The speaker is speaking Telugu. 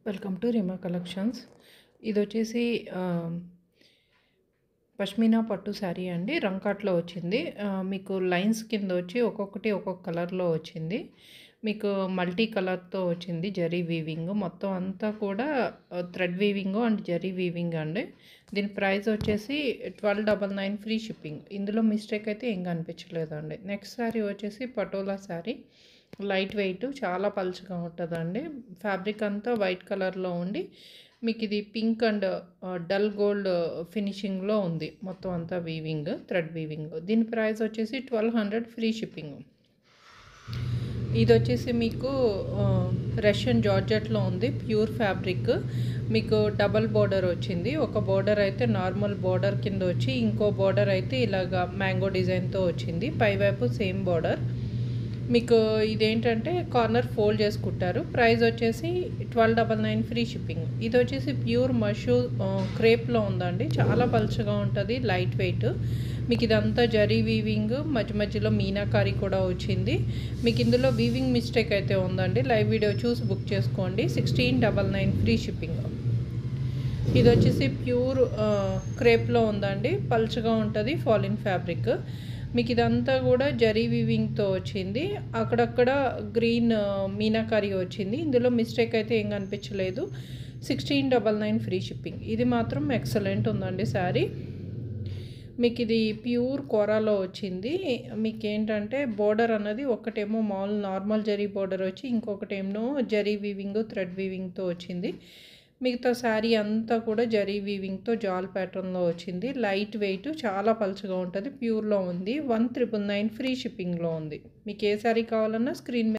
Welcome to రిమా collections. ఇది వచ్చేసి పష్మినా పట్టు శారీ అండి. రంకాట్లో వచ్చింది. మీకు లైన్స్ కింద వచ్చి ఒక్కొక్కటి ఒక్కొక్క కలర్లో వచ్చింది. మీకు మల్టీ కలర్తో వచ్చింది. జరీ వీవింగ్ మొత్తం అంతా కూడా thread weaving and zari weaving అండి. దీని ప్రైస్ వచ్చేసి 1299 ఫ్రీ షిప్పింగ్. ఇందులో మిస్టేక్ అయితే ఏం కనిపించలేదండి. నెక్స్ట్ శారీ వచ్చేసి పటోలా శారీ. లైట్ వెయిట్, చాలా పలుచగా ఉంటుందండి. ఫ్యాబ్రిక్ అంతా వైట్ కలర్లో ఉండి మీకు ఇది పింక్ అండ్ డల్ గోల్డ్ ఫినిషింగ్లో ఉంది. మొత్తం అంతా వీవింగ్, థ్రెడ్ వీవింగ్. దీని ప్రైస్ వచ్చేసి 1200 ఫ్రీ షిప్పింగ్. ఇది వచ్చేసి మీకు రష్యన్ జార్జెట్లో ఉంది. Pure fabric. మీకు డబల్ బోర్డర్ వచ్చింది. ఒక బోర్డర్ అయితే నార్మల్ బోర్డర్ కింద వచ్చి, ఇంకో బోర్డర్ అయితే ఇలాగా మ్యాంగో డిజైన్తో వచ్చింది. పైవైపు సేమ్ బోర్డర్. మీకు ఇదేంటంటే కార్నర్ ఫోల్డ్ చేసుకుంటారు. ప్రైస్ వచ్చేసి 1299 ఫ్రీ షిప్పింగ్. ఇది వచ్చేసి ప్యూర్ మషూ క్రేప్లో ఉందండి. చాలా పలుచగా ఉంటుంది, లైట్ వెయిట్. మీకు ఇదంతా జరీ వీవింగ్, మధ్య మధ్యలో మీనాకారి కూడా వచ్చింది. మీకు ఇందులో వీవింగ్ మిస్టేక్ అయితే ఉందండి. లైవ్ వీడియో చూసి బుక్ చేసుకోండి. 1699 ఫ్రీ షిప్పింగ్. ఇది వచ్చేసి ప్యూర్ క్రేప్లో ఉందండి. పలుచగా ఉంటుంది, ఫాలిన్ ఫ్యాబ్రిక్. మీకు ఇదంతా కూడా జరీ వీవింగ్తో వచ్చింది. అక్కడక్కడ గ్రీన్ మీనాకారి వచ్చింది. ఇందులో మిస్టేక్ అయితే ఏం కనిపించలేదు. 1699 ఫ్రీ షిప్పింగ్. ఇది మాత్రం ఎక్సలెంట్ ఉందండి శారీ. మీకు ఇది ప్యూర్ కోరాలో వచ్చింది. మీకు ఏంటంటే బోర్డర్ అన్నది ఒకటేమో నార్మల్ జరీ బోర్డర్ వచ్చి, ఇంకొకటేమో జరీ వీవింగ్, థ్రెడ్ వీవింగ్తో వచ్చింది. మిగతా శారీ అంతా కూడా జరీ వీవింగ్తో జాల్ ప్యాటర్న్లో వచ్చింది. లైట్ వెయిట్, చాలా పలుచగా ఉంటుంది, ప్యూర్లో ఉంది. 1999 ఫ్రీ షిప్పింగ్లో ఉంది. మీకు ఏ శారీ కావాలన్నా స్క్రీన్